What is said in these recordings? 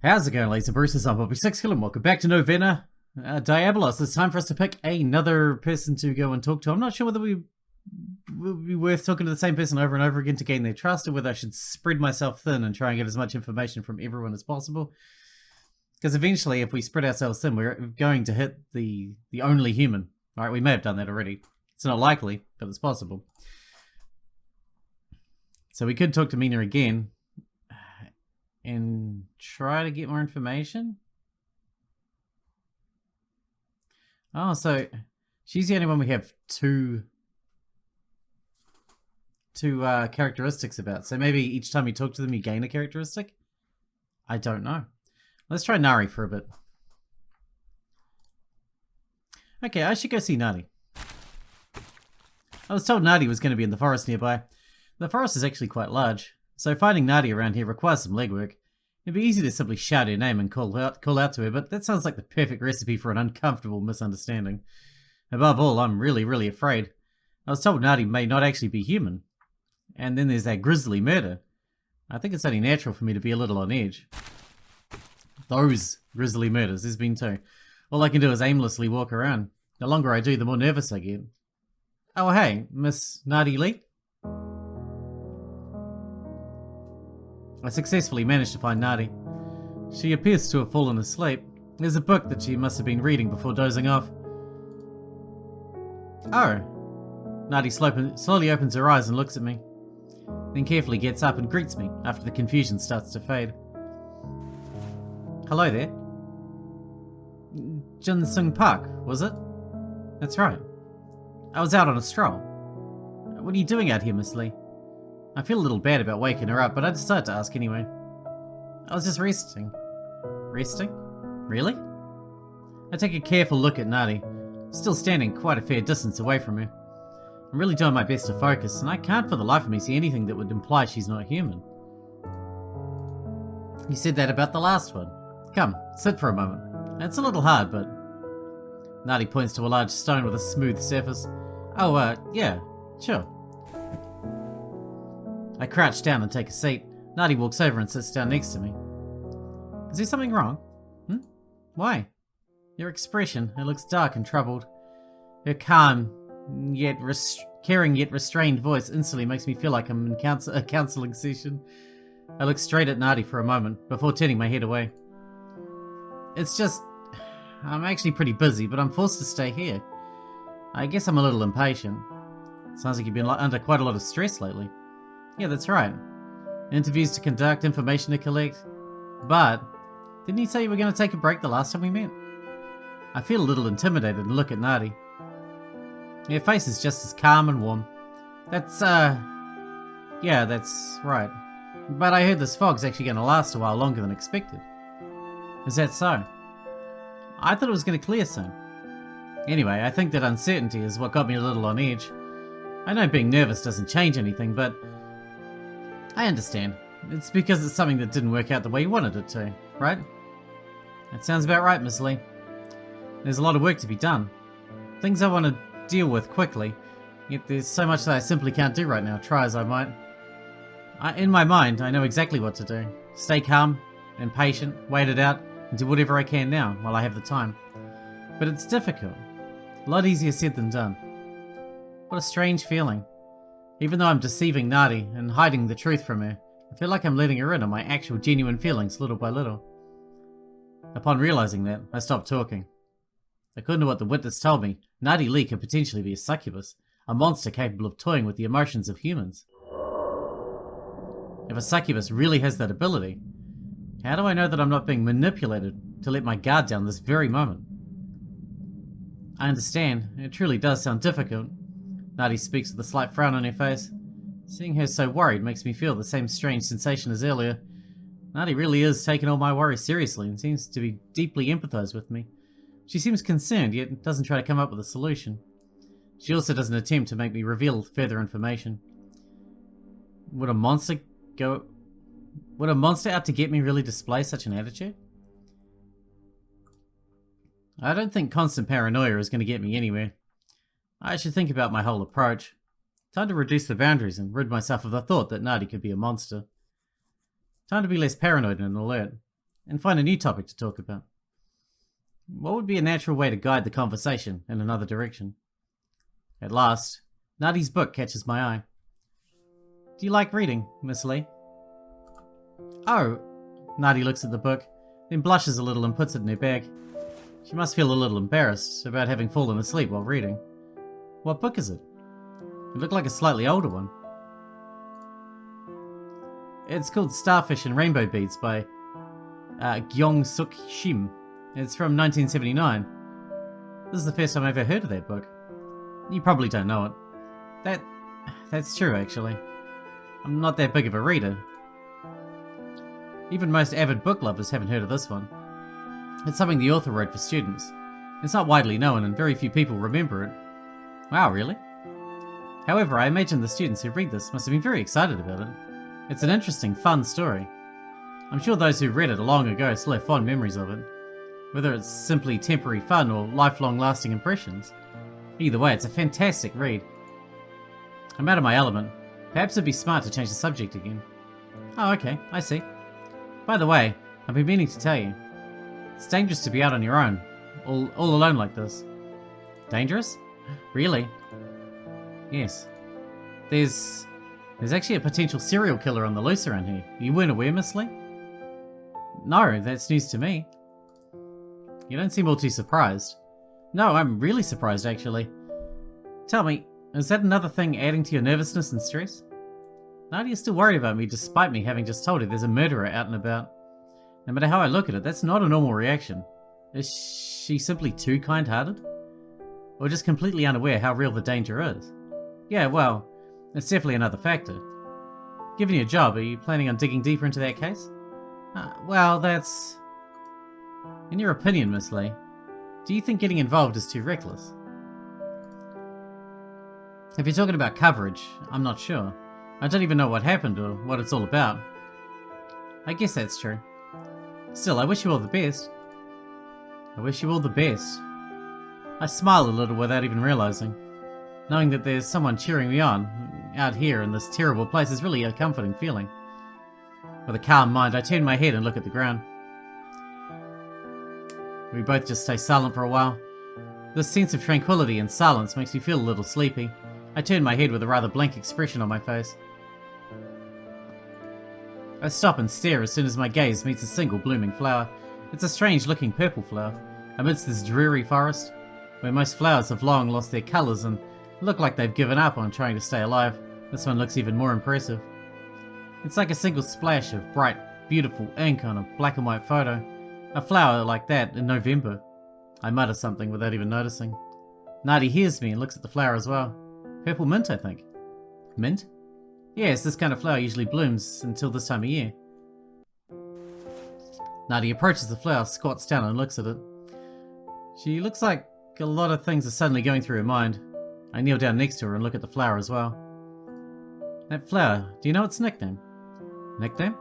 How's it going, ladies and Bruces? I'm Bobby Sixkilla and welcome back to Novena Diabolos. It's time for us to pick another person to go and talk to. I'm not sure whether we would be worth talking to the same person over and over again to gain their trust, or whether I should spread myself thin and try and get as much information from everyone as possible. Because eventually, if we spread ourselves thin, we're going to hit the only human. Alright, we may have done that already. It's not likely, but it's possible. So we could talk to Mina again and try to get more information. Oh, so she's the only one we have two characteristics about. So maybe each time you talk to them, you gain a characteristic? I don't know. Let's try Nari for a bit. Okay, I should go see Nadi. I was told Nadi was going to be in the forest nearby. The forest is actually quite large, so finding Nadi around here requires some legwork. It'd be easy to simply shout her name and call out to her, but that sounds like the perfect recipe for an uncomfortable misunderstanding. Above all, I'm really afraid. I was told Nadi may not actually be human. And then there's that grisly murder. I think it's only natural for me to be a little on edge. Those grisly murders, there's been two. All I can do is aimlessly walk around. The longer I do, the more nervous I get. Oh hey, Miss Nadi Lee? I successfully managed to find Nadi. She appears to have fallen asleep. There's a book that she must have been reading before dozing off. Oh. Nadi slowly opens her eyes and looks at me, then carefully gets up and greets me after the confusion starts to fade. Hello there. Jinsung Park, was it? That's right. I was out on a stroll. What are you doing out here, Miss Lee? I feel a little bad about waking her up, but I decided to ask anyway. I was just resting. Resting? Really? I take a careful look at Nadi, still standing quite a fair distance away from her. I'm really doing my best to focus, and I can't for the life of me see anything that would imply she's not human. You said that about the last one. Come, sit for a moment. It's a little hard, but... Nadi points to a large stone with a smooth surface. Oh, yeah, sure. I crouch down and take a seat. Nadi walks over and sits down next to me. Is there something wrong? Why? Your expression, it looks dark and troubled. Her calm, yet caring yet restrained voice instantly makes me feel like I'm in a counselling session. I look straight at Nadi for a moment, before turning my head away. It's just... I'm actually pretty busy, but I'm forced to stay here. I guess I'm a little impatient. Sounds like you've been under quite a lot of stress lately. Yeah, that's right. Interviews to conduct, information to collect. But, didn't you say you were going to take a break the last time we met? I feel a little intimidated and look at Nadi. Her face is just as calm and warm. That's, yeah, that's right. But I heard this fog's actually going to last a while longer than expected. Is that so? I thought it was going to clear soon. Anyway, I think that uncertainty is what got me a little on edge. I know being nervous doesn't change anything, but... I understand. It's because it's something that didn't work out the way you wanted it to, right? That sounds about right, Miss Lee. There's a lot of work to be done. Things I want to deal with quickly, yet there's so much that I simply can't do right now, try as I might. In my mind, I know exactly what to do. Stay calm and patient, wait it out, and do whatever I can now, while I have the time. But it's difficult. A lot easier said than done. What a strange feeling. Even though I'm deceiving Nadi and hiding the truth from her, I feel like I'm letting her in on my actual genuine feelings little by little. Upon realizing that, I stopped talking. According to what the witness told me, Nadi Lee could potentially be a succubus, a monster capable of toying with the emotions of humans. If a succubus really has that ability, how do I know that I'm not being manipulated to let my guard down this very moment? I understand, it truly does sound difficult. Nadi speaks with a slight frown on her face. Seeing her so worried makes me feel the same strange sensation as earlier. Nadi really is taking all my worries seriously and seems to be deeply empathized with me. She seems concerned, yet doesn't try to come up with a solution. She also doesn't attempt to make me reveal further information. Would a monster out to get me really display such an attitude? I don't think constant paranoia is going to get me anywhere. I should think about my whole approach. Time to reduce the boundaries and rid myself of the thought that Nadi could be a monster. Time to be less paranoid and alert. and find a new topic to talk about. What would be a natural way to guide the conversation in another direction? At last, Nadi's book catches my eye. Do you like reading, Miss Lee? Oh, Nadi looks at the book, then blushes a little and puts it in her bag. She must feel a little embarrassed about having fallen asleep while reading. What book is it? It looked like a slightly older one. It's called Starfish and Rainbow Beads by Gyeong Suk Shim. It's from 1979. This is the first time I've ever heard of that book. You probably don't know it. That's true, actually. I'm not that big of a reader. Even most avid book lovers haven't heard of this one. It's something the author wrote for students. It's not widely known and very few people remember it. Wow, really? However, I imagine the students who read this must have been very excited about it. It's an interesting, fun story. I'm sure those who read it long ago still have fond memories of it, whether it's simply temporary fun or lifelong lasting impressions. Either way, it's a fantastic read. I'm out of my element. Perhaps it'd be smart to change the subject again. Oh, okay, I see. By the way, I've been meaning to tell you. It's dangerous to be out on your own, all alone like this. Dangerous? Really? Yes. There's actually a potential serial killer on the loose around here. You weren't aware, Miss Lee? No, that's news to me. You don't seem all too surprised. No, I'm really surprised, actually. Tell me, is that another thing adding to your nervousness and stress? Nadia's still worried about me despite me having just told her there's a murderer out and about. No matter how I look at it, that's not a normal reaction. Is she simply too kind-hearted? Or just completely unaware how real the danger is? Yeah, well, it's definitely another factor. Given your job, are you planning on digging deeper into that case? Well, that's... In your opinion, Miss Lee, do you think getting involved is too reckless? If you're talking about coverage, I'm not sure. I don't even know what happened or what it's all about. I guess that's true. Still, I wish you all the best. I wish you all the best. I smile a little without even realizing. Knowing that there's someone cheering me on out here in this terrible place is really a comforting feeling. With a calm mind, I turn my head and look at the ground. We both just stay silent for a while. This sense of tranquility and silence makes me feel a little sleepy. I turn my head with a rather blank expression on my face. I stop and stare as soon as my gaze meets a single blooming flower. It's a strange looking purple flower, amidst this dreary forest, where most flowers have long lost their colours and look like they've given up on trying to stay alive. This one looks even more impressive. It's like a single splash of bright, beautiful ink on a black and white photo. A flower like that in November. I mutter something without even noticing. Nadi hears me and looks at the flower as well. Purple mint, I think. Mint? Yes, this kind of flower usually blooms until this time of year. Nadi approaches the flower, squats down and looks at it. She looks like a lot of things are suddenly going through her mind. I kneel down next to her and look at the flower as well. That flower, do you know its nickname? Nickname?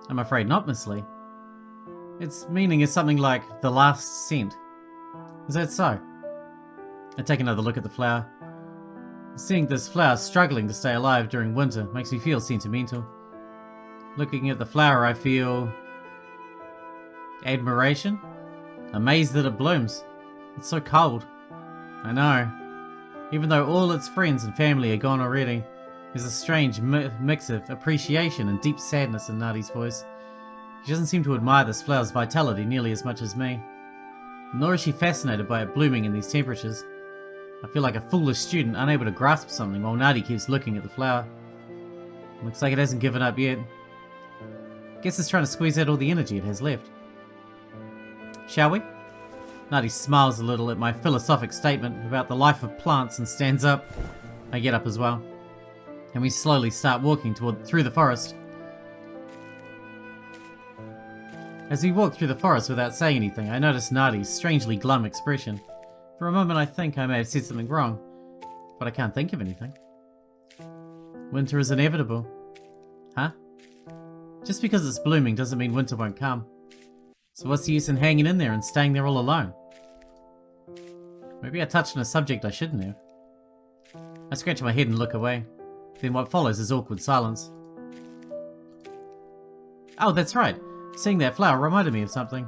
I'm afraid not, Miss Lee. Its meaning is something like the last scent. Is that so? I take another look at the flower. Seeing this flower struggling to stay alive during winter makes me feel sentimental. Looking at the flower, I feel... admiration? Amazed that it blooms. It's so cold. I know. Even though all its friends and family are gone already, there's a strange mix of appreciation and deep sadness in Nadi's voice. She doesn't seem to admire this flower's vitality nearly as much as me. Nor is she fascinated by it blooming in these temperatures. I feel like a foolish student unable to grasp something while Nadi keeps looking at the flower. Looks like it hasn't given up yet. Guess it's trying to squeeze out all the energy it has left. Shall we? Nadi smiles a little at my philosophic statement about the life of plants and stands up. I get up as well. And we slowly start walking through the forest. As we walk through the forest without saying anything, I notice Nadi's strangely glum expression. For a moment I think I may have said something wrong, but I can't think of anything. Winter is inevitable. Huh? Just because it's blooming doesn't mean winter won't come. So what's the use in hanging in there and staying there all alone? Maybe I touched on a subject I shouldn't have. I scratch my head and look away. Then what follows is awkward silence. Oh, that's right. Seeing that flower reminded me of something.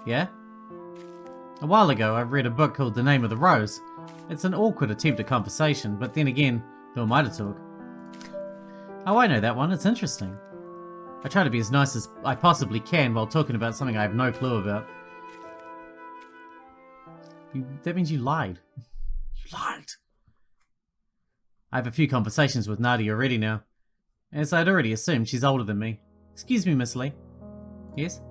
Yeah? A while ago, I read a book called The Name of the Rose. It's an awkward attempt at conversation, but then again, who am I to talk? Oh, I know that one. It's interesting. I try to be as nice as I possibly can while talking about something I have no clue about. That means you lied. You lied! I have a few conversations with Nadi already now. As I'd already assumed, she's older than me. Excuse me, Miss Lee. Yes?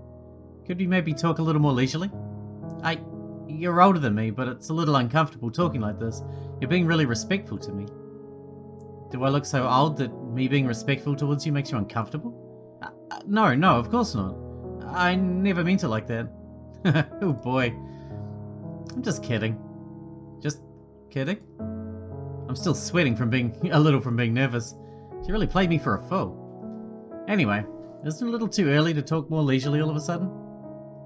Could we maybe talk a little more leisurely? You're older than me, but it's a little uncomfortable talking like this. You're being really respectful to me. Do I look so old that me being respectful towards you makes you uncomfortable? No, of course not. I never meant it like that. Oh boy. I'm just kidding. Just kidding? I'm still sweating from being nervous. She really played me for a fool. Anyway, isn't it a little too early to talk more leisurely all of a sudden?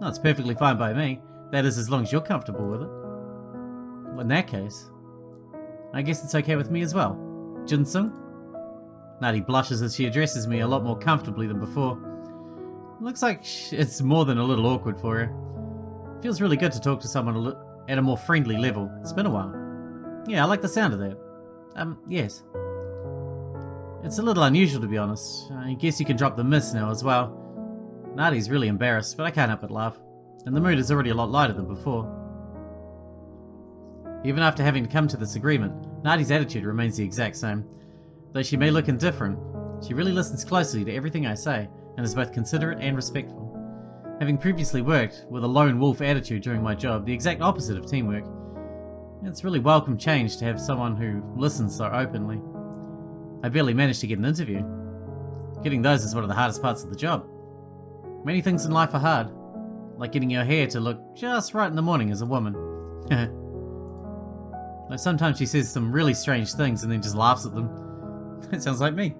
No, it's perfectly fine by me. That is, as long as you're comfortable with it. Well, in that case, I guess it's okay with me as well. Jinsung? Nadi blushes as she addresses me a lot more comfortably than before. Looks like it's more than a little awkward for her. Feels really good to talk to someone at a more friendly level. It's been a while. Yeah, I like the sound of that. Yes. It's a little unusual, to be honest. I guess you can drop the miss now as well. Nadi's really embarrassed, but I can't help but laugh. And the mood is already a lot lighter than before. Even after having to come to this agreement, Nadi's attitude remains the exact same. Though she may look indifferent, she really listens closely to everything I say, and is both considerate and respectful. Having previously worked with a lone wolf attitude during my job, the exact opposite of teamwork, it's really welcome change to have someone who listens so openly. I barely managed to get an interview. Getting those is one of the hardest parts of the job. Many things in life are hard, like getting your hair to look just right in the morning as a woman. Though sometimes she says some really strange things and then just laughs at them. It sounds like me.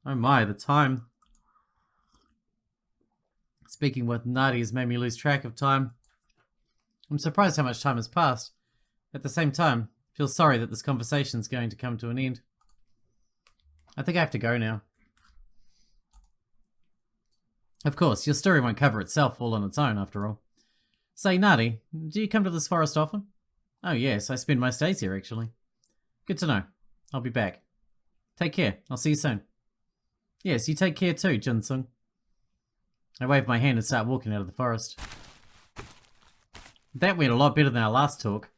Oh my, the time. Speaking with Nadi has made me lose track of time. I'm surprised how much time has passed. At the same time, I feel sorry that this conversation is going to come to an end. I think I have to go now. Of course, your story won't cover itself all on its own, after all. Say, Nadi, do you come to this forest often? Oh yes, I spend most days here, actually. Good to know. I'll be back. Take care. I'll see you soon. Yes, you take care too, Jinsung. I wave my hand and start walking out of the forest. That went a lot better than our last talk.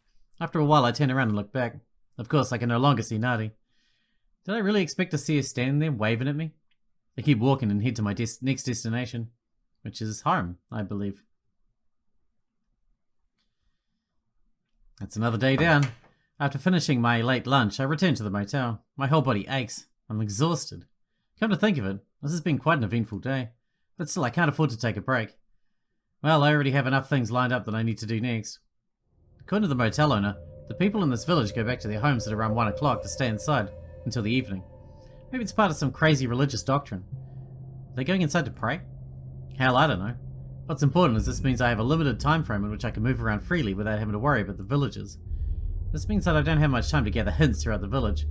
After a while, I turn around and look back. Of course, I can no longer see Nadi. Did I really expect to see her standing there waving at me? I keep walking and head to my next destination, which is home, I believe. That's another day down. After finishing my late lunch, I return to the motel. My whole body aches. I'm exhausted. Come to think of it, this has been quite an eventful day. But still, I can't afford to take a break. Well, I already have enough things lined up that I need to do next. According to the motel owner, the people in this village go back to their homes at around 1 o'clock to stay inside until the evening. Maybe it's part of some crazy religious doctrine. Are they going inside to pray? Hell, I don't know. What's important is this means I have a limited time frame in which I can move around freely without having to worry about the villagers. This means that I don't have much time to gather hints throughout the village.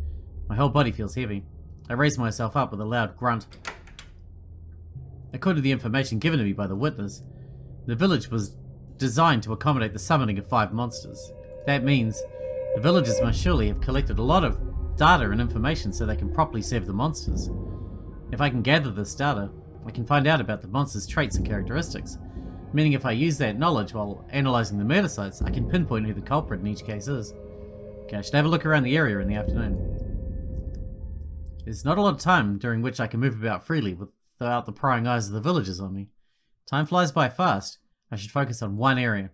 My whole body feels heavy. I raise myself up with a loud grunt. According to the information given to me by the witness, the village was designed to accommodate the summoning of 5 monsters. That means the villagers must surely have collected a lot of data and information so they can properly serve the monsters. If I can gather this data, I can find out about the monsters' traits and characteristics, meaning if I use that knowledge while analysing the murder sites, I can pinpoint who the culprit in each case is. Okay, I should have a look around the area in the afternoon. There's not a lot of time during which I can move about freely without the prying eyes of the villagers on me. Time flies by fast. I should focus on one area.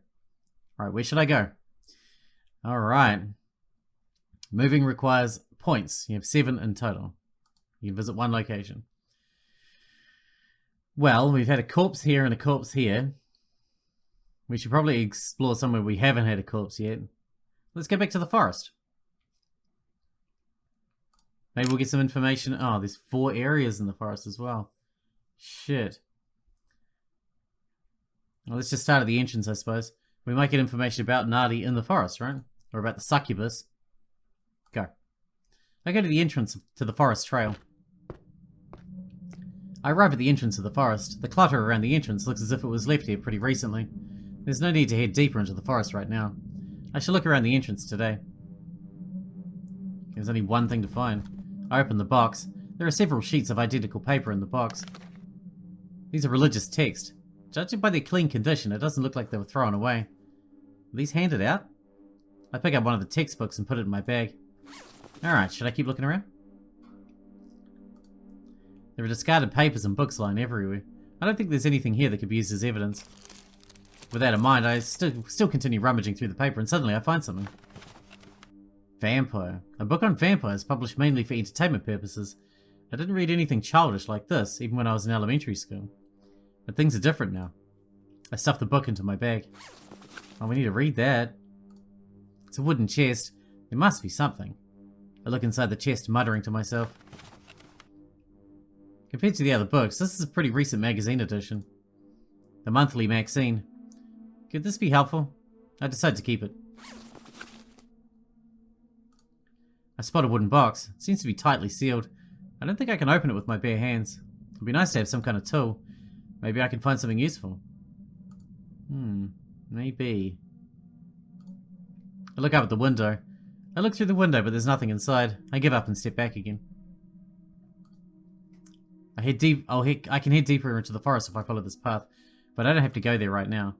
Alright, where should I go? Alright. Moving requires points. You have 7 in total. You can visit one location. Well, we've had a corpse here and a corpse here. We should probably explore somewhere we haven't had a corpse yet. Let's go back to the forest. Maybe we'll get some information. Oh, there's 4 areas in the forest as well. Shit. Well, let's just start at the entrance, I suppose. We might get information about Nadi in the forest, right? Or about the succubus. Go. I go to the entrance to the forest trail. I arrive at the entrance of the forest. The clutter around the entrance looks as if it was left here pretty recently. There's no need to head deeper into the forest right now. I shall look around the entrance today. There's only one thing to find. I open the box. There are several sheets of identical paper in the box. These are religious texts. Judging by their clean condition, it doesn't look like they were thrown away. Are these handed out? I pick up one of the textbooks and put it in my bag. Alright, should I keep looking around? There are discarded papers and books lying everywhere. I don't think there's anything here that could be used as evidence. With that in mind, I still continue rummaging through the paper, and suddenly I find something. Vampire. A book on vampires published mainly for entertainment purposes. I didn't read anything childish like this, even when I was in elementary school. But things are different now. I stuff the book into my bag. Oh, we need to read that. It's a wooden chest. There must be something. I look inside the chest, muttering to myself. Compared to the other books, this is a pretty recent magazine edition. The monthly magazine. Could this be helpful? I decide to keep it. I spot a wooden box. It seems to be tightly sealed. I don't think I can open it with my bare hands. It'd be nice to have some kind of tool. Maybe I can find something useful. Maybe. I look up at the window. I look through the window, but there's nothing inside. I give up and step back again. I can head deeper into the forest if I follow this path, but I don't have to go there right now.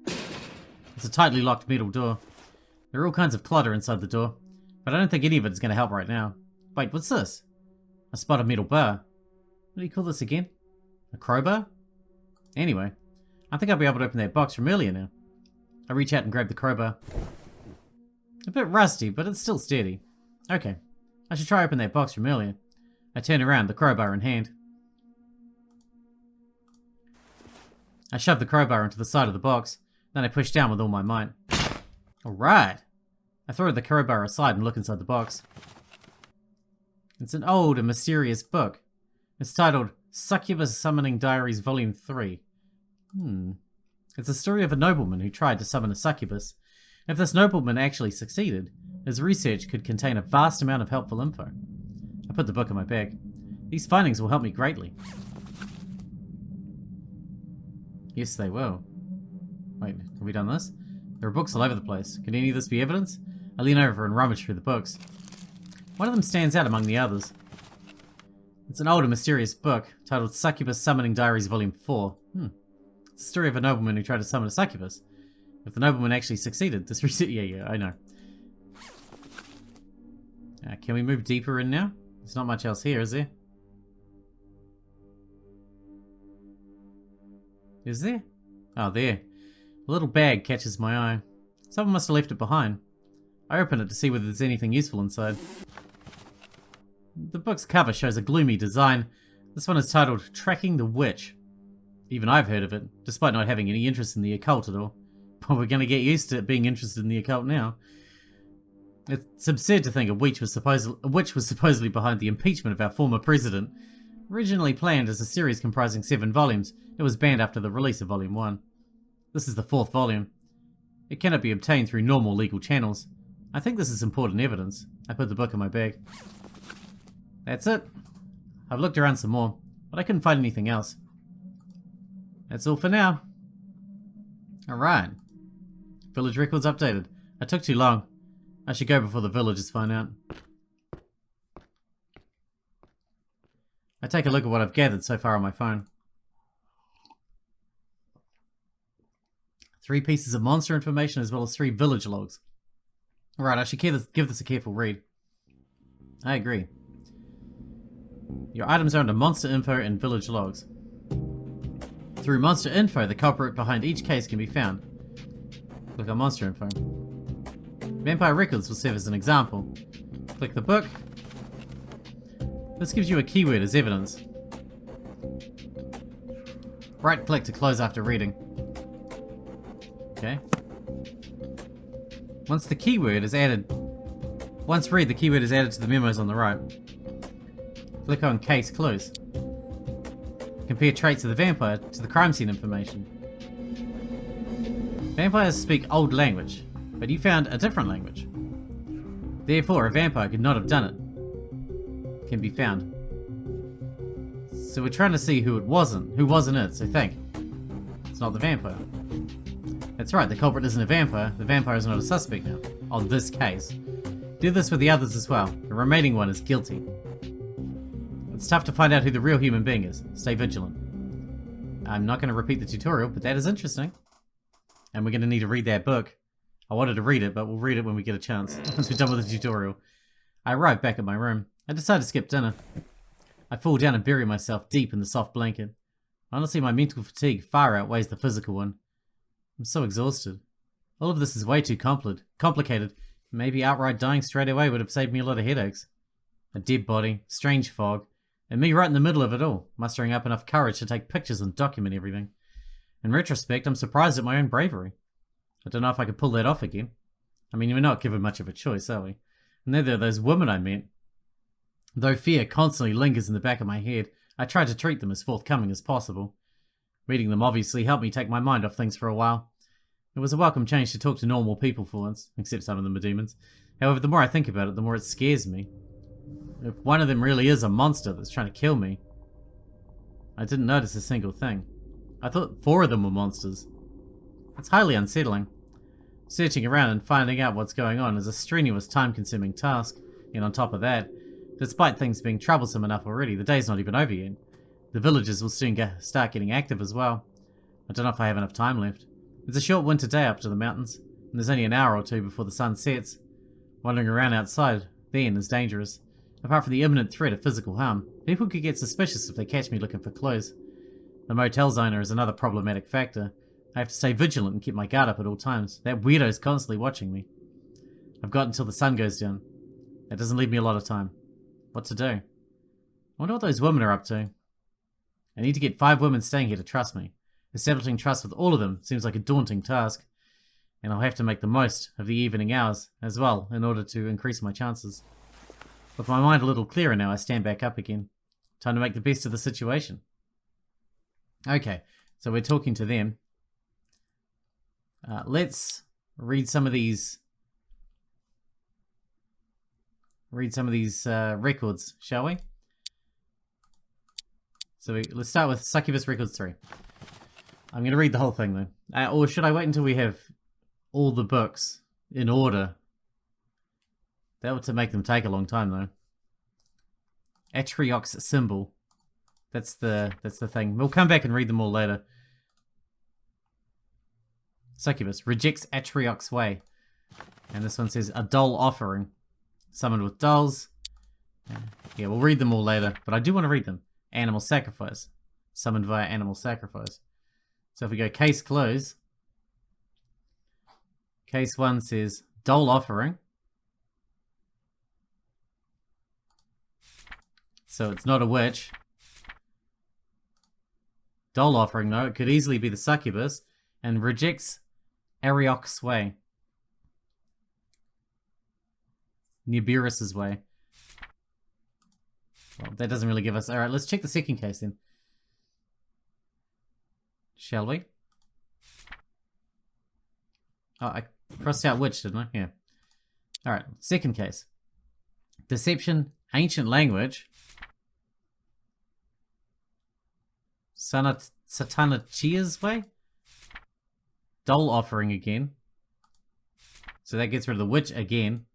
It's a tightly locked metal door. There are all kinds of clutter inside the door, but I don't think any of it is going to help right now. Wait, what's this? I spot a metal bar. What do you call this again? A crowbar? Anyway, I think I'll be able to open that box from earlier now. I reach out and grab the crowbar. A bit rusty, but it's still steady. Okay, I should try open that box from earlier. I turn around, the crowbar in hand. I shove the crowbar into the side of the box, then I push down with all my might. Alright! I throw the crowbar aside and look inside the box. It's an old and mysterious book. It's titled Succubus Summoning Diaries Volume 3. It's the story of a nobleman who tried to summon a succubus. If this nobleman actually succeeded, his research could contain a vast amount of helpful info. I put the book in my bag. These findings will help me greatly. Yes, they will. Wait, have we done this? There are books all over the place. Could any of this be evidence? I lean over and rummage through the books. One of them stands out among the others. It's an old and mysterious book titled Succubus Summoning Diaries Volume 4. It's the story of a nobleman who tried to summon a succubus. If the nobleman actually succeeded, this research... Yeah, I know. Can we move deeper in now? There's not much else here, is there? Is there? Oh, there. A little bag catches my eye. Someone must have left it behind. I open it to see whether there's anything useful inside. The book's cover shows a gloomy design. This one is titled Tracking the Witch. Even I've heard of it, despite not having any interest in the occult at all. But we're going to get used to being interested in the occult now. It's absurd to think a witch was supposedly behind the impeachment of our former president. Originally planned as a series comprising 7 volumes, it was banned after the release of Volume 1. This is the 4th volume. It cannot be obtained through normal legal channels. I think this is important evidence. I put the book in my bag. That's it. I've looked around some more, but I couldn't find anything else. That's all for now. Alright. Village records updated. I took too long. I should go before the villagers find out. I take a look at what I've gathered so far on my phone. 3 pieces of monster information as well as 3 village logs. Alright, I should give this a careful read. I agree. Your items are under monster info and village logs. Through monster info, the culprit behind each case can be found. Click on monster info. Vampire records will serve as an example. Click the book. This gives you a keyword as evidence. Right click to close after reading. Okay. Once read, the keyword is added to the memos on the right. Click on Case Clues. Compare traits of the vampire to the crime scene information. Vampires speak old language, but you found a different language. Therefore, a vampire could not have done it. Can be found. So we're trying to see who wasn't it, so think. It's not the vampire. That's right, the culprit isn't a vampire. The vampire is not a suspect now, on this case. Do this with the others as well. The remaining one is guilty. It's tough to find out who the real human being is. Stay vigilant. I'm not going to repeat the tutorial, but that is interesting. And we're going to need to read that book. I wanted to read it, but we'll read it when we get a chance, once we're done with the tutorial. I arrived back at my room. I decided to skip dinner. I fall down and bury myself deep in the soft blanket. Honestly, my mental fatigue far outweighs the physical one. I'm so exhausted. All of this is way too complicated. Maybe outright dying straight away would have saved me a lot of headaches. A dead body, strange fog, and me right in the middle of it all, mustering up enough courage to take pictures and document everything. In retrospect, I'm surprised at my own bravery. I don't know if I could pull that off again. I mean, we're not given much of a choice, are we? And neither are those women I met. Though fear constantly lingers in the back of my head, I try to treat them as forthcoming as possible. Reading them obviously helped me take my mind off things for a while. It was a welcome change to talk to normal people for once, except some of them are demons. However, the more I think about it, the more it scares me. If one of them really is a monster that's trying to kill me, I didn't notice a single thing. I thought 4 of them were monsters. It's highly unsettling. Searching around and finding out what's going on is a strenuous, time-consuming task, and on top of that, despite things being troublesome enough already, the day's not even over yet. The villagers will soon start getting active as well. I don't know if I have enough time left. It's a short winter day up to the mountains, and there's only an hour or two before the sun sets. Wandering around outside then is dangerous. Apart from the imminent threat of physical harm, people could get suspicious if they catch me looking for clothes. The motel's owner is another problematic factor. I have to stay vigilant and keep my guard up at all times. That weirdo's constantly watching me. I've got until the sun goes down. That doesn't leave me a lot of time. What to do? I wonder what those women are up to. I need to get 5 women staying here to trust me. Establishing trust with all of them seems like a daunting task, and I'll have to make the most of the evening hours as well in order to increase my chances. With my mind a little clearer now, I stand back up again. Time to make the best of the situation. Okay, so we're talking to them. Let's read some of these. Records, shall we? So let's start with Succubus Records 3. I'm going to read the whole thing though. Or should I wait until we have all the books in order? That would make them take a long time though. Atriox symbol. That's the thing. We'll come back and read them all later. Succubus rejects Atriox way. And this one says a doll offering. Summoned with dolls. Yeah, we'll read them all later, but I do want to read them. Animal sacrifice. Summoned via animal sacrifice. So if we go case close. Case 1 says doll offering. So it's not a witch. Doll offering though, it could easily be the succubus. And rejects Arioch's way. Nibiris's way. Well, that doesn't really give us... Alright, let's check the second case then. Shall we? Oh, I crossed out witch, didn't I? Yeah. Alright, second case. Deception, ancient language. Satanachia's way? Doll offering again. So that gets rid of the witch again.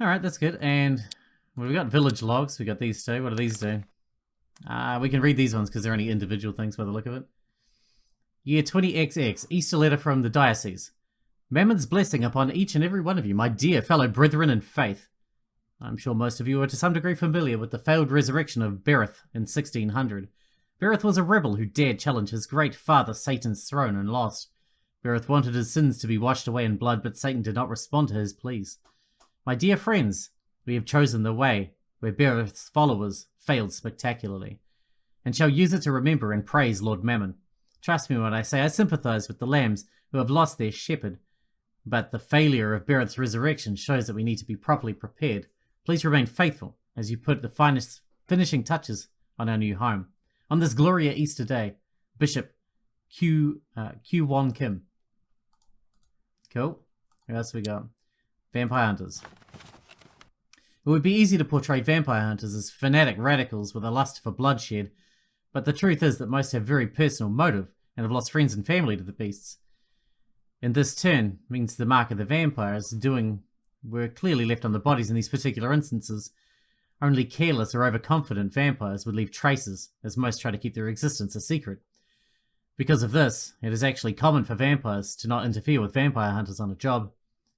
Alright, that's good. And well, we got village logs. We got these two. What do these do? We can read these ones because they're only individual things by the look of it. Year 20XX, Easter letter from the diocese. Mammon's blessing upon each and every one of you, my dear fellow brethren in faith. I'm sure most of you are to some degree familiar with the failed resurrection of Berith in 1600. Berith was a rebel who dared challenge his great father Satan's throne and lost. Berith wanted his sins to be washed away in blood, but Satan did not respond to his pleas. My dear friends, we have chosen the way where Berith's followers failed spectacularly, and shall use it to remember and praise Lord Mammon. Trust me when I say I sympathize with the lambs who have lost their shepherd, but the failure of Berith's resurrection shows that we need to be properly prepared. Please remain faithful as you put the finishing touches on our new home. On this glorious Easter day, Bishop Q Won Kim. Cool. Who else we got? Vampire Hunters. It would be easy to portray vampire hunters as fanatic radicals with a lust for bloodshed, but the truth is that most have very personal motive and have lost friends and family to the beasts. And this turn means the mark of the vampires doing were clearly left on the bodies in these particular instances. Only careless or overconfident vampires would leave traces, as most try to keep their existence a secret. Because of this, it is actually common for vampires to not interfere with vampire hunters on a job.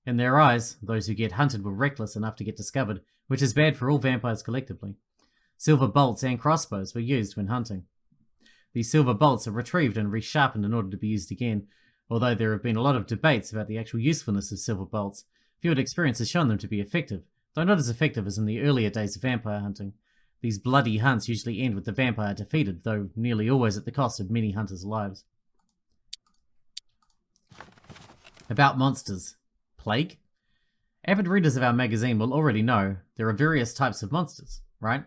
In their eyes, those who get hunted were reckless enough to get discovered, which is bad for all vampires collectively. Silver bolts and crossbows were used when hunting. These silver bolts are retrieved and resharpened in order to be used again, although there have been a lot of debates about the actual usefulness of silver bolts. Field experience has shown them to be effective, though not as effective as in the earlier days of vampire hunting. These bloody hunts usually end with the vampire defeated, though nearly always at the cost of many hunters' lives. About monsters. Plague? Avid readers of our magazine will already know there are various types of monsters, right?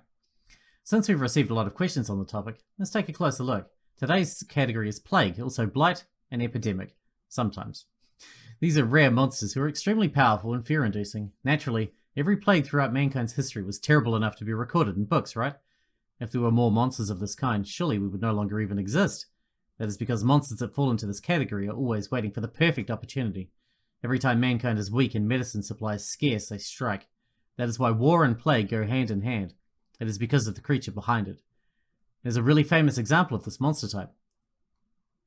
Since we've received a lot of questions on the topic, let's take a closer look. Today's category is plague, also blight and epidemic, sometimes. These are rare monsters who are extremely powerful and fear-inducing. Naturally, every plague throughout mankind's history was terrible enough to be recorded in books, right? If there were more monsters of this kind, surely we would no longer even exist. That is because monsters that fall into this category are always waiting for the perfect opportunity. Every time mankind is weak and medicine supplies scarce, they strike. That is why war and plague go hand in hand. It is because of the creature behind it. There's a really famous example of this monster type.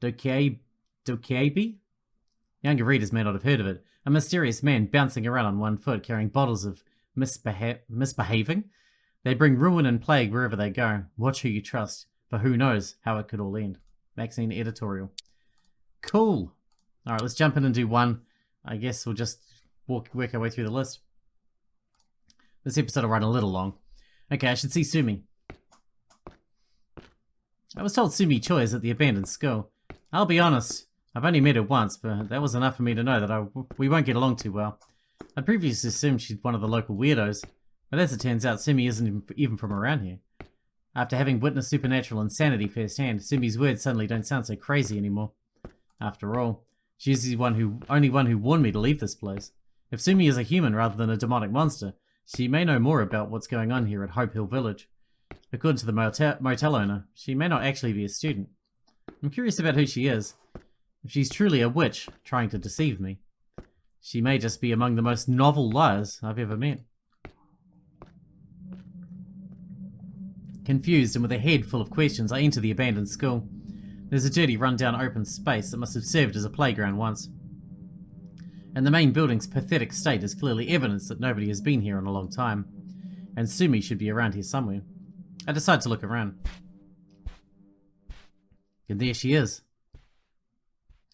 Dokeabi? Younger readers may not have heard of it. A mysterious man bouncing around on one foot carrying bottles of misbehaving. They bring ruin and plague wherever they go. Watch who you trust, for who knows how it could all end. Vaccine editorial. Cool. Alright, let's jump in and do one. I guess we'll just work our way through the list. This episode will run a little long. Okay, I should see Sumi. I was told Sumi Choi is at the abandoned school. I'll be honest, I've only met her once, but that was enough for me to know that we won't get along too well. I'd previously assumed she's one of the local weirdos, but as it turns out, Sumi isn't even from around here. After having witnessed supernatural insanity firsthand, Sumi's words suddenly don't sound so crazy anymore. After all, she's the only one who warned me to leave this place. If Sumi is a human rather than a demonic monster, she may know more about what's going on here at Hope Hill Village. According to the motel owner, she may not actually be a student. I'm curious about who she is. If she's truly a witch trying to deceive me, she may just be among the most novel liars I've ever met. Confused and with a head full of questions, I enter the abandoned school. There's a dirty, run-down open space that must have served as a playground once. And the main building's pathetic state is clearly evidence that nobody has been here in a long time. And Sumi should be around here somewhere. I decide to look around. And there she is.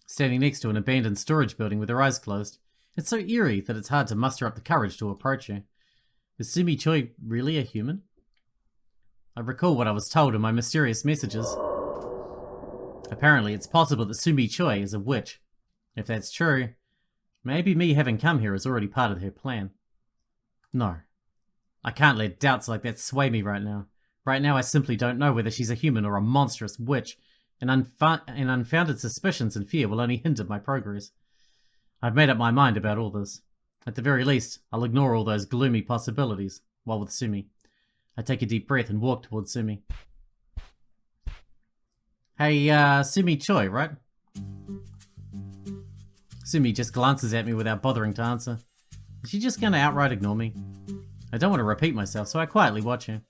Standing next to an abandoned storage building with her eyes closed. It's so eerie that it's hard to muster up the courage to approach her. Is Sumi Choi really a human? I recall what I was told in my mysterious messages. Apparently, it's possible that Sumi Choi is a witch. If that's true, maybe me having come here is already part of her plan. No. I can't let doubts like that sway me right now. Right now I simply don't know whether she's a human or a monstrous witch, and unfounded suspicions and fear will only hinder my progress. I've made up my mind about all this. At the very least, I'll ignore all those gloomy possibilities, while with Sumi. I take a deep breath and walk towards Sumi. Hey, Sumi Choi, right? Sumi just glances at me without bothering to answer. Is she just gonna outright ignore me? I don't want to repeat myself, so I quietly watch her.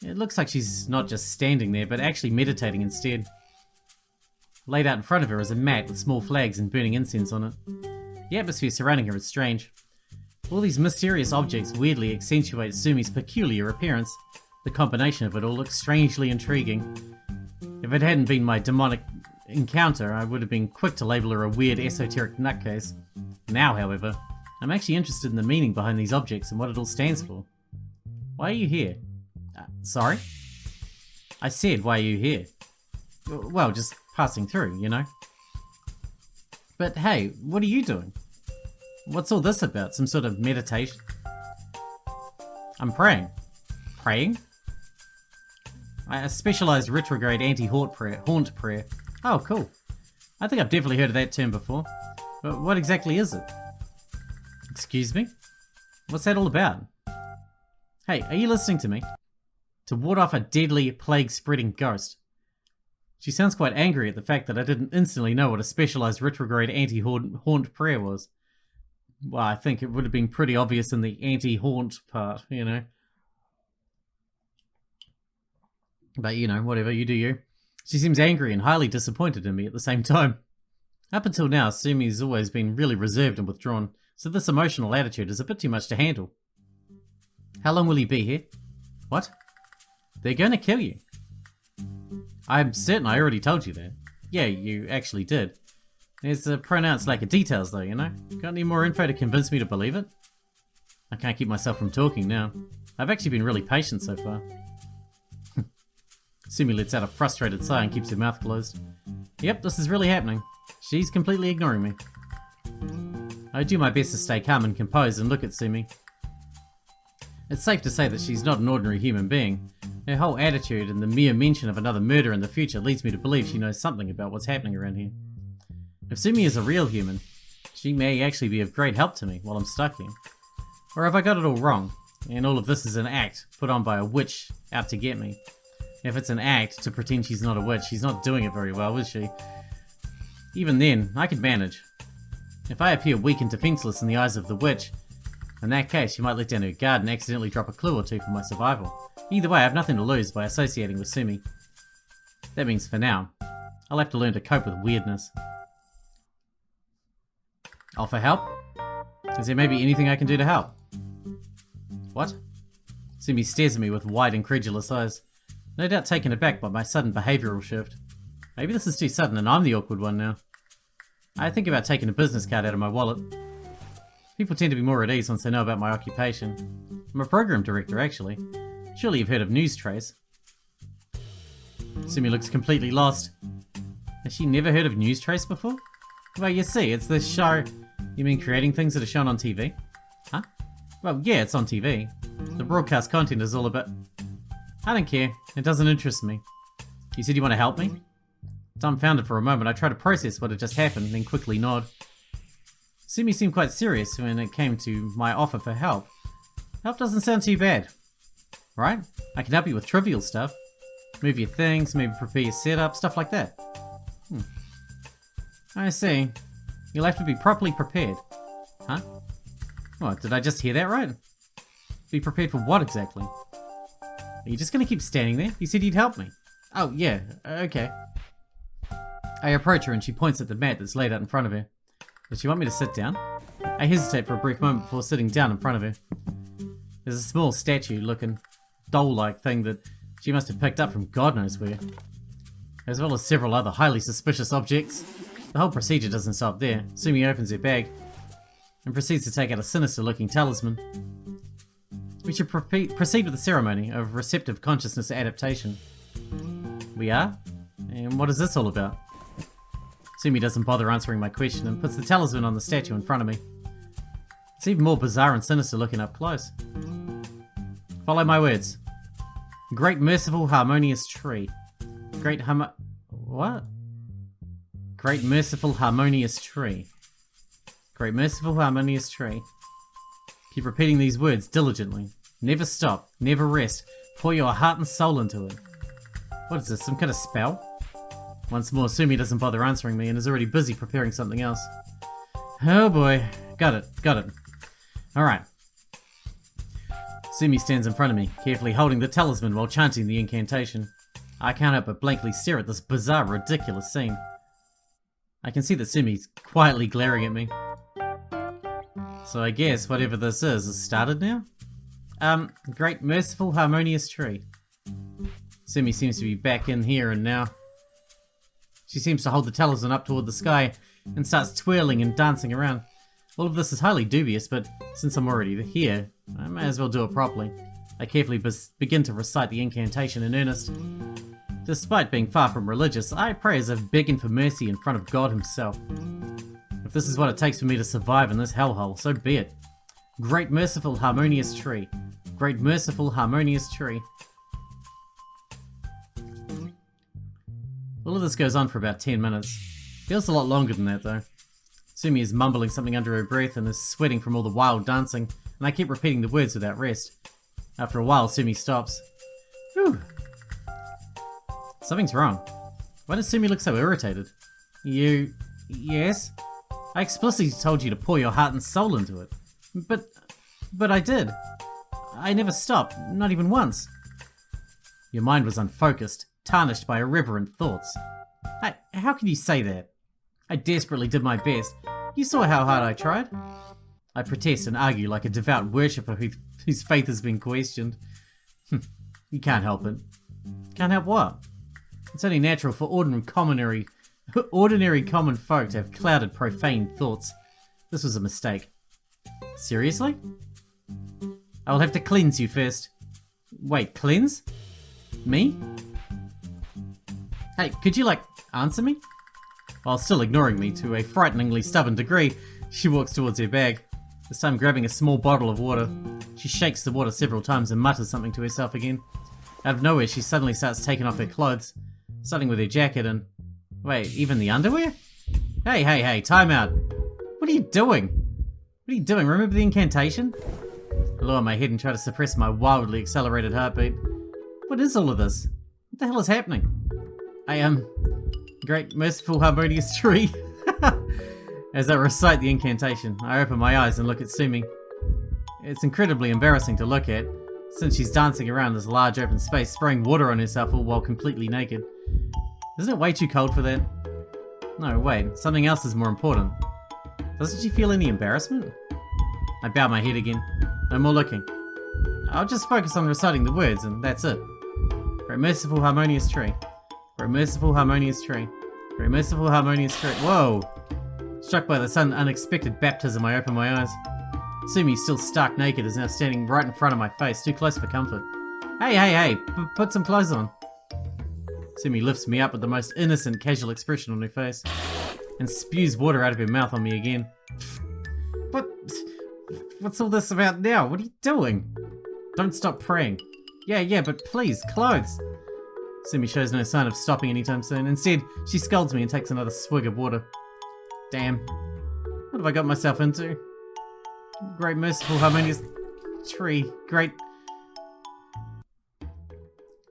It looks like she's not just standing there, but actually meditating instead. Laid out in front of her is a mat with small flags and burning incense on it. The atmosphere surrounding her is strange. All these mysterious objects weirdly accentuate Sumi's peculiar appearance. The combination of it all looks strangely intriguing. If it hadn't been my demonic encounter, I would have been quick to label her a weird esoteric nutcase. Now, however, I'm actually interested in the meaning behind these objects and what it all stands for. Why are you here? Sorry? I said, why are you here? Well, just passing through, you know? But hey, what are you doing? What's all this about? Some sort of meditation? I'm praying. Praying? A specialized retrograde anti-haunt prayer. Oh, cool. I think I've definitely heard of that term before. But what exactly is it? Excuse me? What's that all about? Hey, are you listening to me? To ward off a deadly, plague-spreading ghost. She sounds quite angry at the fact that I didn't instantly know what a specialized retrograde anti-haunt prayer was. Well, I think it would have been pretty obvious in the anti-haunt part, you know. But, you know, whatever, you do you. She seems angry and highly disappointed in me at the same time. Up until now, Sumi's always been really reserved and withdrawn, so this emotional attitude is a bit too much to handle. How long will you be here? What? They're going to kill you. I'm certain I already told you that. Yeah, you actually did. There's a pronounced lack of details though, you know? Got any more info to convince me to believe it? I can't keep myself from talking now. I've actually been really patient so far. Sumi lets out a frustrated sigh and keeps her mouth closed. Yep, this is really happening. She's completely ignoring me. I do my best to stay calm and composed and look at Sumi. It's safe to say that she's not an ordinary human being. Her whole attitude and the mere mention of another murder in the future leads me to believe she knows something about what's happening around here. If Sumi is a real human, she may actually be of great help to me while I'm stuck here. Or have I got it all wrong, and all of this is an act put on by a witch out to get me? If it's an act to pretend she's not a witch, she's not doing it very well, is she? Even then, I could manage. If I appear weak and defenseless in the eyes of the witch, in that case she might let down her guard and accidentally drop a clue or two for my survival. Either way, I have nothing to lose by associating with Sumi. That means for now, I'll have to learn to cope with weirdness. Offer help? Is there maybe anything I can do to help? What? Sumi stares at me with wide, incredulous eyes, no doubt taken aback by my sudden behavioural shift. Maybe this is too sudden and I'm the awkward one now. I think about taking a business card out of my wallet. People tend to be more at ease once they know about my occupation. I'm a program director, actually. Surely you've heard of News Trace. Sumi looks completely lost. Has she never heard of News Trace before? Well, you see, it's this show... You mean creating things that are shown on TV? Huh? Well, yeah, it's on TV. The broadcast content is all about... I don't care. It doesn't interest me. You said you want to help me? Dumbfounded for a moment, I try to process what had just happened, then quickly nod. Sumi seemed quite serious when it came to my offer for help. Help doesn't sound too bad. Right? I can help you with trivial stuff. Move your things, maybe prepare your setup, stuff like that. I see. You'll have to be properly prepared. Huh? What, did I just hear that right? Be prepared for what exactly? Are you just gonna keep standing there? You said you'd help me. Oh, yeah, okay. I approach her and she points at the mat that's laid out in front of her. Does she want me to sit down? I hesitate for a brief moment before sitting down in front of her. There's a small statue-looking, doll-like thing that she must have picked up from God knows where. As well as several other highly suspicious objects. The whole procedure doesn't stop there. Sumi opens her bag and proceeds to take out a sinister-looking talisman. We should proceed with the ceremony of receptive consciousness adaptation. We are? And what is this all about? Sumi doesn't bother answering my question and puts the talisman on the statue in front of me. It's even more bizarre and sinister looking up close. Follow my words. Great merciful harmonious tree. What? Great merciful harmonious tree. Great merciful harmonious tree. Keep repeating these words diligently. Never stop, never rest. Pour your heart and soul into it. What is this, some kind of spell? Once more, Sumi doesn't bother answering me and is already busy preparing something else. Oh boy. Got it. Alright. Sumi stands in front of me, carefully holding the talisman while chanting the incantation. I can't help but blankly stare at this bizarre, ridiculous scene. I can see that Sumi's quietly glaring at me. So I guess whatever this is started now? Great merciful harmonious tree. Sumi seems to be back in here and now. She seems to hold the talisman up toward the sky and starts twirling and dancing around. All of this is highly dubious, but since I'm already here, I may as well do it properly. I carefully begin to recite the incantation in earnest. Despite being far from religious, I pray as if begging for mercy in front of God himself. If this is what it takes for me to survive in this hellhole, so be it. Great merciful harmonious tree. Great merciful harmonious tree. All of this goes on for about 10 minutes. Feels a lot longer than that though. Sumi is mumbling something under her breath and is sweating from all the wild dancing, and I keep repeating the words without rest. After a while, Sumi stops. Whew. Something's wrong. Why does Sumi look so irritated? Yes? I explicitly told you to pour your heart and soul into it. But I did. I never stopped, not even once. Your mind was unfocused, tarnished by irreverent thoughts. How can you say that? I desperately did my best. You saw how hard I tried. I protest and argue like a devout worshipper whose faith has been questioned. You can't help it. Can't help what? It's only natural for ordinary common folk to have clouded, profane thoughts. This was a mistake. Seriously? I will have to cleanse you first. Wait, cleanse? Me? Hey, could you, answer me? While still ignoring me to a frighteningly stubborn degree, she walks towards her bag, this time grabbing a small bottle of water. She shakes the water several times and mutters something to herself again. Out of nowhere, she suddenly starts taking off her clothes, starting with her jacket and... Wait, even the underwear? Hey, time out. What are you doing? What are you doing? Remember the incantation? I lower my head and try to suppress my wildly accelerated heartbeat. What is all of this? What the hell is happening? I am... Great, merciful, harmonious tree. As I recite the incantation, I open my eyes and look at Sumi. It's incredibly embarrassing to look at, since she's dancing around this large open space, spraying water on herself all while completely naked. Isn't it way too cold for that? No, wait, something else is more important. Doesn't she feel any embarrassment? I bow my head again. No more looking. I'll just focus on reciting the words, and that's it. Great, merciful, harmonious tree. Great, merciful, harmonious tree. Great, merciful, harmonious tree. Whoa! Struck by the sudden unexpected baptism, I open my eyes. Sumi, still stark naked, is now standing right in front of my face, too close for comfort. Hey, put some clothes on. Sumi lifts me up with the most innocent, casual expression on her face, and spews water out of her mouth on me again. What's all this about now? What are you doing? Don't stop praying. Yeah, but please, clothes. Sumi shows no sign of stopping anytime soon. Instead, she scolds me and takes another swig of water. Damn. What have I got myself into? Great, merciful, harmonious tree. Great.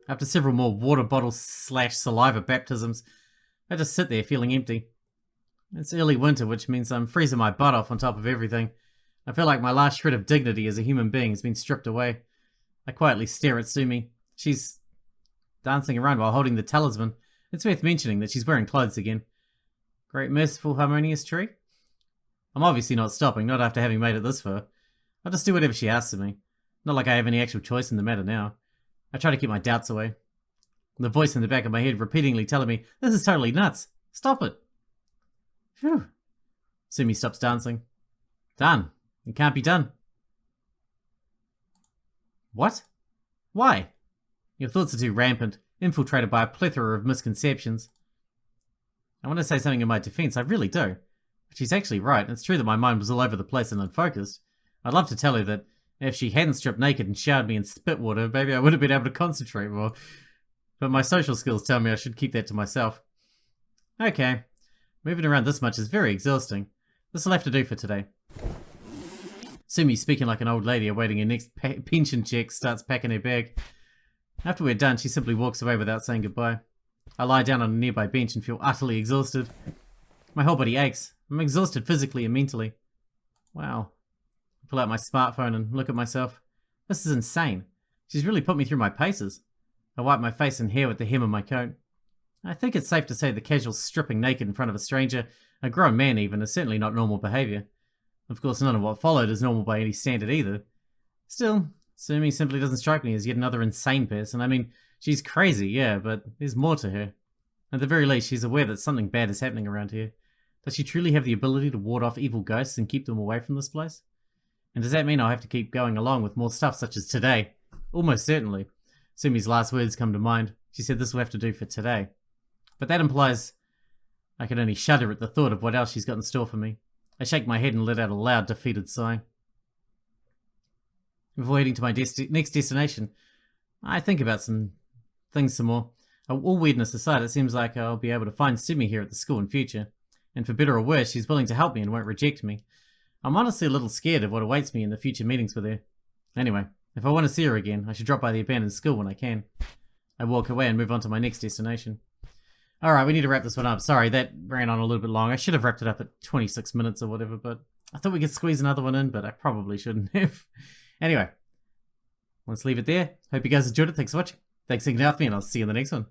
After several more water bottles / saliva baptisms, I just sit there feeling empty. It's early winter, which means I'm freezing my butt off on top of everything. I feel like my last shred of dignity as a human being has been stripped away. I quietly stare at Sumi. She's dancing around while holding the talisman. It's worth mentioning that she's wearing clothes again. Great, merciful, harmonious tree? I'm obviously not stopping, not after having made it this far. I'll just do whatever she asks of me. Not like I have any actual choice in the matter now. I try to keep my doubts away. The voice in the back of my head repeatedly telling me, this is totally nuts. Stop it. Phew. Sumi stops dancing. Done. It can't be done. What? Why? Your thoughts are too rampant, infiltrated by a plethora of misconceptions. I want to say something in my defense, I really do. But she's actually right. It's true that my mind was all over the place and unfocused. I'd love to tell her that if she hadn't stripped naked and showered me in spit water, maybe I would have been able to concentrate more. But my social skills tell me I should keep that to myself. Okay. Moving around this much is very exhausting. This'll have to do for today. Sumi, speaking like an old lady awaiting her next pension check, starts packing her bag. After we're done, she simply walks away without saying goodbye. I lie down on a nearby bench and feel utterly exhausted. My whole body aches. I'm exhausted physically and mentally. Wow. I pull out my smartphone and look at myself. This is insane. She's really put me through my paces. I wipe my face and hair with the hem of my coat. I think it's safe to say the casual stripping naked in front of a stranger, a grown man even, is certainly not normal behaviour. Of course, none of what followed is normal by any standard either. Still, Sumi simply doesn't strike me as yet another insane person. I mean, she's crazy, yeah, but there's more to her. At the very least, she's aware that something bad is happening around here. Does she truly have the ability to ward off evil ghosts and keep them away from this place? And does that mean I'll have to keep going along with more stuff such as today? Almost certainly. Sumi's last words come to mind. She said this will have to do for today. But that implies I can only shudder at the thought of what else she's got in store for me. I shake my head and let out a loud, defeated sigh. Before heading to my next destination, I think about some things some more. All weirdness aside, it seems like I'll be able to find Sumi here at the school in future. And for better or worse, she's willing to help me and won't reject me. I'm honestly a little scared of what awaits me in the future meetings with her. Anyway, If I want to see her again, I should drop by the abandoned school when I can. I walk away and move on to my next destination. Alright, we need to wrap this one up. Sorry, that ran on a little bit long. I should have wrapped it up at 26 minutes or whatever, but I thought we could squeeze another one in, but I probably shouldn't have. Anyway, let's leave it there. Hope you guys enjoyed it. Thanks for watching. Thanks for hanging out with me, and I'll see you in the next one.